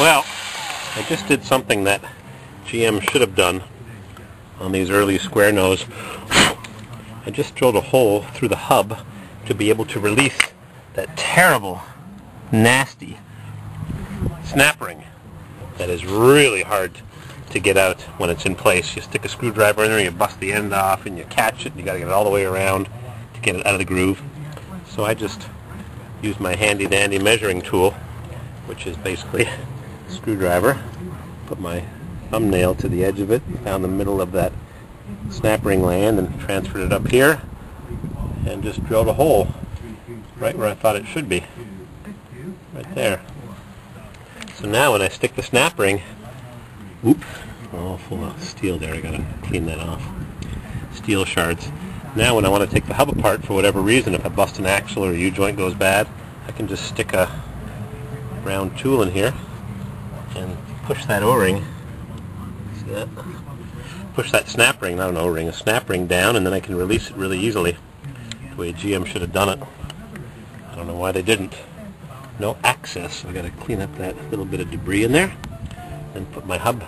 Well, I just did something that GM should have done on these early square nose. I just drilled a hole through the hub to be able to release that terrible, nasty snap ring that is really hard to get out when it's in place. You stick a screwdriver in there, you bust the end off, and you catch it, and you got to get it all the way around to get it out of the groove. So I just used my handy-dandy measuring tool, which is basically a screwdriver, put my thumbnail to the edge of it, found the middle of that snap ring land, and transferred it up here, and just drilled a hole right where I thought it should be, right there. So now when I stick the snap ring, oops, all full of steel there, I gotta clean that off, steel shards. Now when I want to take the hub apart for whatever reason, if I bust an axle or a U-joint goes bad, I can just stick a round tool in here and push that O-ring, see that? Push that snap ring, not an O-ring, a snap ring down, and then I can release it really easily, the way GM should have done it. I don't know why they didn't. No access, so I got to clean up that little bit of debris in there, and put my hub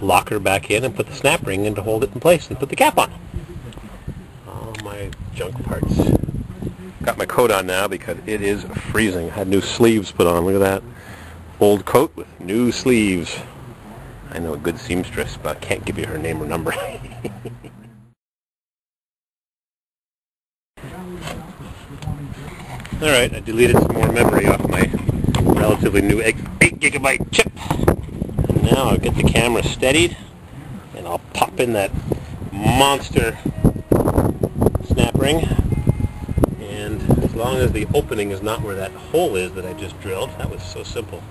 locker back in and put the snap ring in to hold it in place and put the cap on. All my junk parts. Got my coat on now because it is freezing. I had new sleeves put on. Look at that. Old coat with new sleeves. I know a good seamstress, but I can't give you her name or number. Alright, I deleted some more memory off my relatively new 8 gigabyte chip. And now I'll get the camera steadied, and I'll pop in that monster snap ring. And as long as the opening is not where that hole is that I just drilled, that was so simple,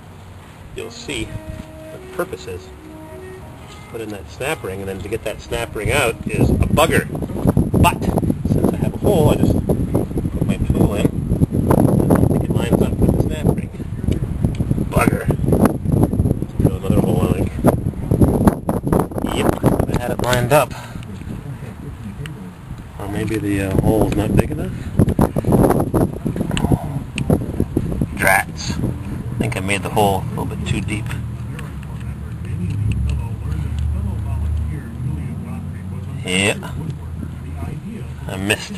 you'll see what the purpose is. Put in that snap ring, and then to get that snap ring out is a bugger. But since I have a hole, I just put my tool in, and I don't think it lines up with the snap ring. Bugger. Let's drill another hole, I think. Yep, I had it lined up. Or maybe the hole's not big enough. Drats. I think I made the hole a little bit too deep. Yeah, I missed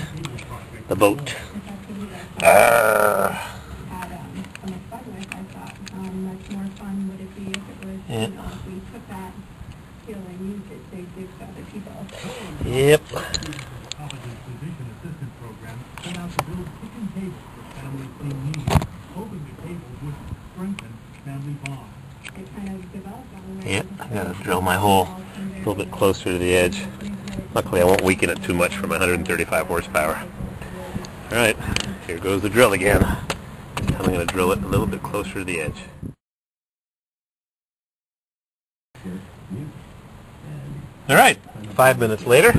the boat. Yeah. Yep. Yep, I gotta drill my hole a little bit closer to the edge. Luckily I won't weaken it too much for my 135 horsepower. Alright, here goes the drill again. This time I'm going to drill it a little bit closer to the edge. Alright, 5 minutes later,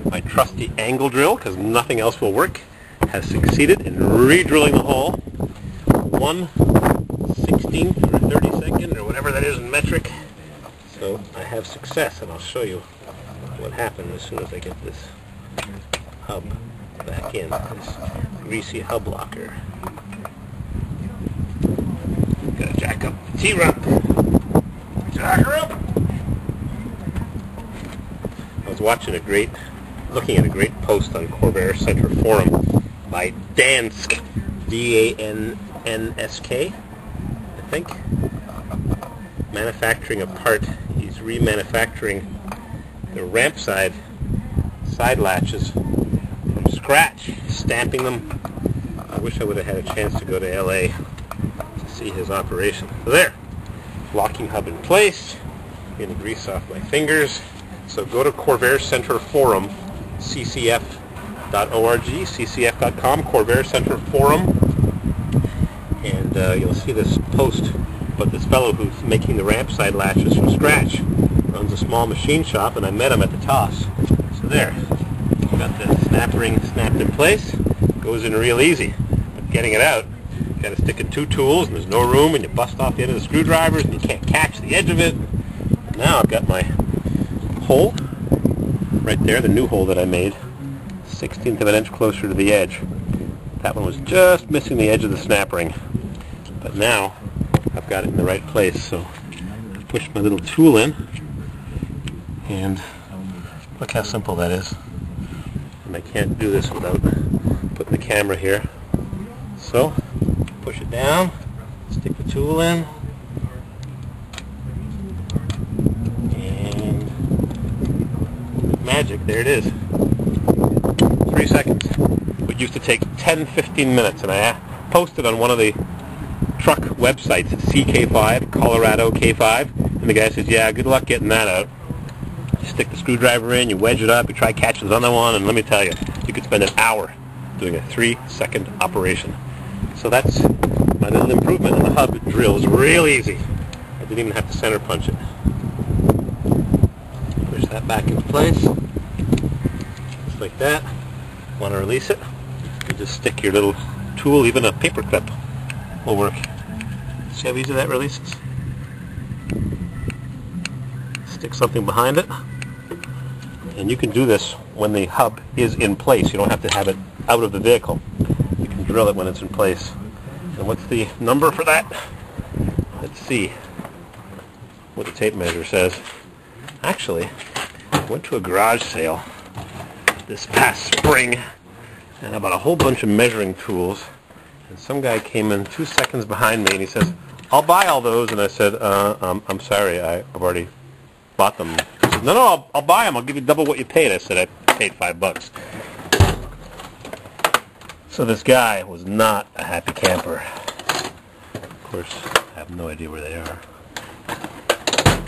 my trusty angle drill, because nothing else will work, has succeeded in re-drilling the hole 1/16th or 32nd or whatever that is in metric. So I have success, and I'll show you what happened as soon as I get this hub back in, this greasy hub locker. Gotta jack up the T-rump. Jack her up! I was looking at a great post on Corvair Center Forum by Dansk, D-A-N-N-S-K, I think. Manufacturing a part. He's remanufacturing the ramp side latches from scratch, stamping them. I wish I would have had a chance to go to LA to see his operation. So there, locking hub in place. I'm going to grease off my fingers. So go to Corvair Center Forum, ccf.org, ccf.com, Corvair Center Forum, and you'll see this post about this fellow who's making the ramp side latches from scratch. Runs a small machine shop, and I met him at the toss. So there, got the snap ring snapped in place. Goes in real easy. But getting it out, you got to stick in 2 tools, and there's no room, and you bust off the end of the screwdrivers, and you can't catch the edge of it. Now I've got my hole right there, the new hole that I made, 1/16 of an inch closer to the edge. That one was just missing the edge of the snap ring. But now I've I've got it in the right place. So push my little tool in, and look how simple that is. And I can't do this without putting the camera here. So push it down, stick the tool in, and magic, there it is. 3 seconds. It used to take 10-15 minutes, and I posted on one of the truck websites, CK5, Colorado K5, and the guy says, yeah, good luck getting that out. You stick the screwdriver in, you wedge it up, you try catching the other one, and let me tell you, you could spend an hour doing a 3-second operation. So that's my little improvement, and the hub drill is real easy. I didn't even have to center punch it. Push that back into place, just like that. Want to release it? You just stick your little tool, even a paper clip will work. See how easy that releases? Stick something behind it, and you can do this when the hub is in place. You don't have to have it out of the vehicle. You can drill it when it's in place. And what's the number for that? Let's see what the tape measure says. Actually, I went to a garage sale this past spring, and I bought a whole bunch of measuring tools, and some guy came in 2 seconds behind me, and he says, I'll buy all those. And I said, I'm sorry, I've already bought them. He said, no, I'll buy them. I'll give you double what you paid. I said, I paid $5. So this guy was not a happy camper. Of course, I have no idea where they are.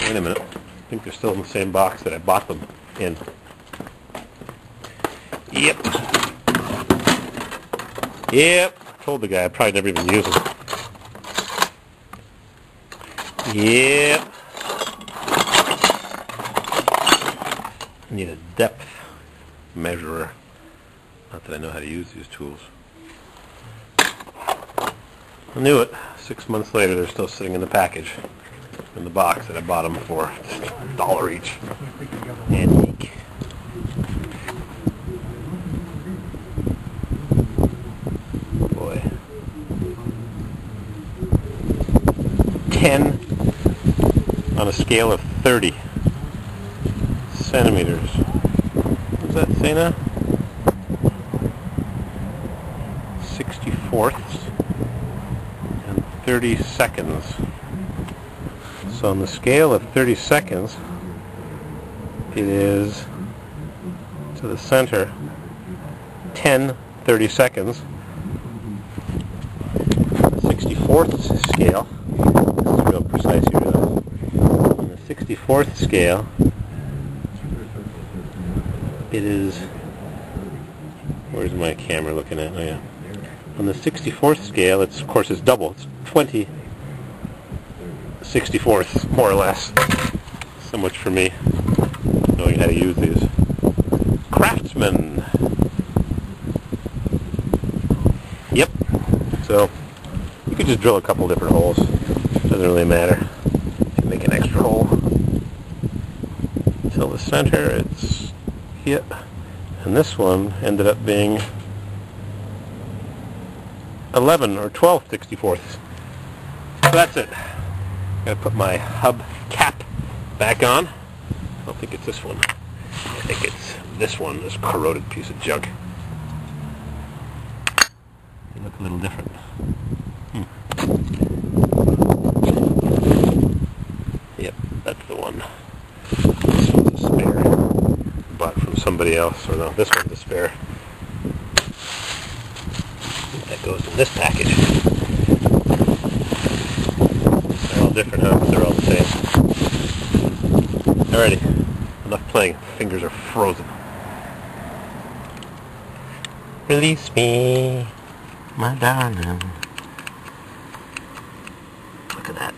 Wait a minute. I think they're still in the same box that I bought them in. Yep. I told the guy I'd probably never even use them. Yep. I need a depth measurer. Not that I know how to use these tools. I knew it. 6 months later, they're still sitting in the package, in the box that I bought them for. Just $1 each. Antique. Boy. 10 on a scale of 30 centimeters. What does that say now? 64ths and 30 seconds. So on the scale of 30 seconds, it is to the center 10 30 seconds. The 64th scale, that's real precise here though. On the 64th scale, it is, where's my camera looking at? Oh yeah. On the 64th scale, it's, of course, it's double. It's 20 64ths, more or less. So much for me knowing how to use these. Craftsman. Yep. So you could just drill a couple different holes. Doesn't really matter. If you make an extra hole till the center, it's here. And this one ended up being 11 or 12 64ths. So that's it. Gotta put my hub cap back on. I don't think it's this one. I think it's this one, this corroded piece of junk. They look a little different. Yep, that's the one. This one's a spare. Bought from somebody else. Or no, this one's a spare. That goes in this package. They're all different, huh? They're all the same. Alrighty. Enough playing. Fingers are frozen. Release me, my darling. Look at that.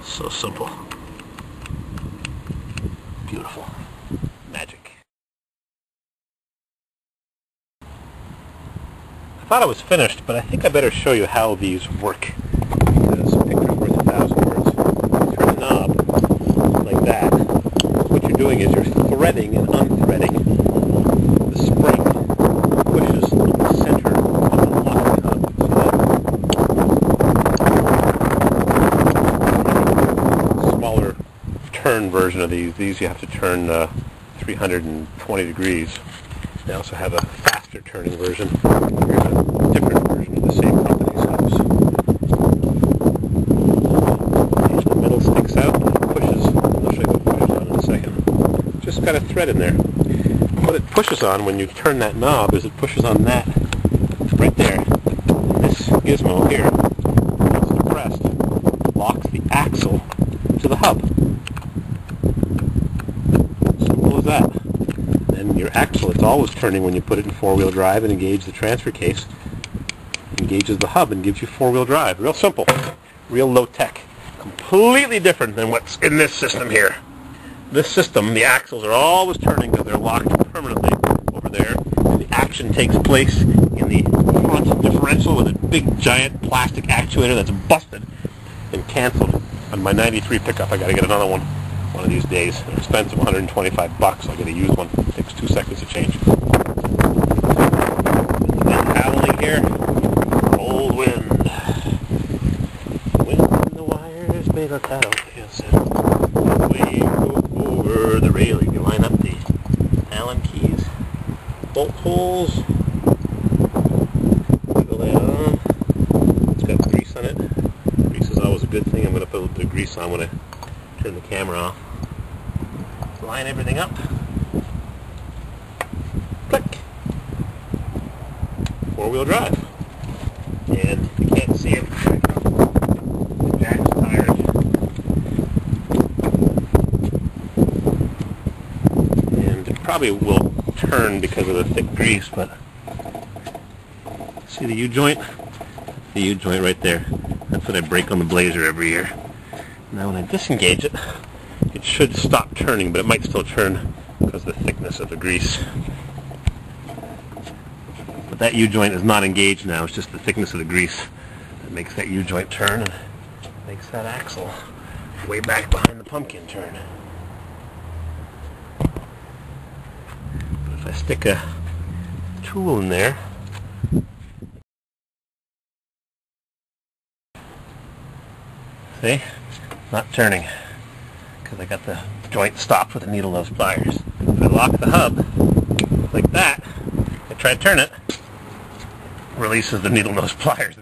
So simple. Beautiful. Magic. I thought I was finished, but I think I better show you how these work. Because a picture's worth 1,000 words. You turn the knob like that. What you're doing is you're threading and unthreading the spring that pushes the center of the locking hub. See turn version of these. These you have to turn 320 degrees. They also have a faster turning version. Here's a different version of the same company's hubs. And the middle sticks out and it pushes. I'll show you what it pushes on in a second. Just got a thread in there. What it pushes on when you turn that knob is it pushes on that right there. This gizmo here, once depressed, locks the axle to the hub. Simple as that. And your axle, it's always turning when you put it in four-wheel drive and engage the transfer case. Engages the hub and gives you four-wheel drive. Real simple. Real low-tech. Completely different than what's in this system here. This system, the axles are always turning because they're locked permanently over there. And the action takes place in the front differential with a big giant plastic actuator that's busted and canceled. On my 93 pickup, I got to get another one of these days. They're expensive, $125. I'll get a used one. It takes 2 seconds to change. The wind howling here. Cold wind. Wind in the wires made us out. Yes. Way over the railing. You line up the Allen keys, bolt holes. Wiggle that on. It's got grease on it. Grease is always a good thing. I'm going to put the grease on when I turn the camera off. Line everything up. Click. Four-wheel drive. And you can't see it. The jack's tired. And it probably will turn because of the thick grease, but see the U-joint? The U-joint right there. That's what I break on the Blazer every year. Now when I disengage it, it should stop turning, but it might still turn because of the thickness of the grease. But that U-joint is not engaged now. It's just the thickness of the grease that makes that U-joint turn and makes that axle way back behind the pumpkin turn. But if I stick a tool in there, see? Not turning because I got the joint stopped with the needle nose pliers. If I lock the hub like that, I try to turn it, releases the needle nose pliers.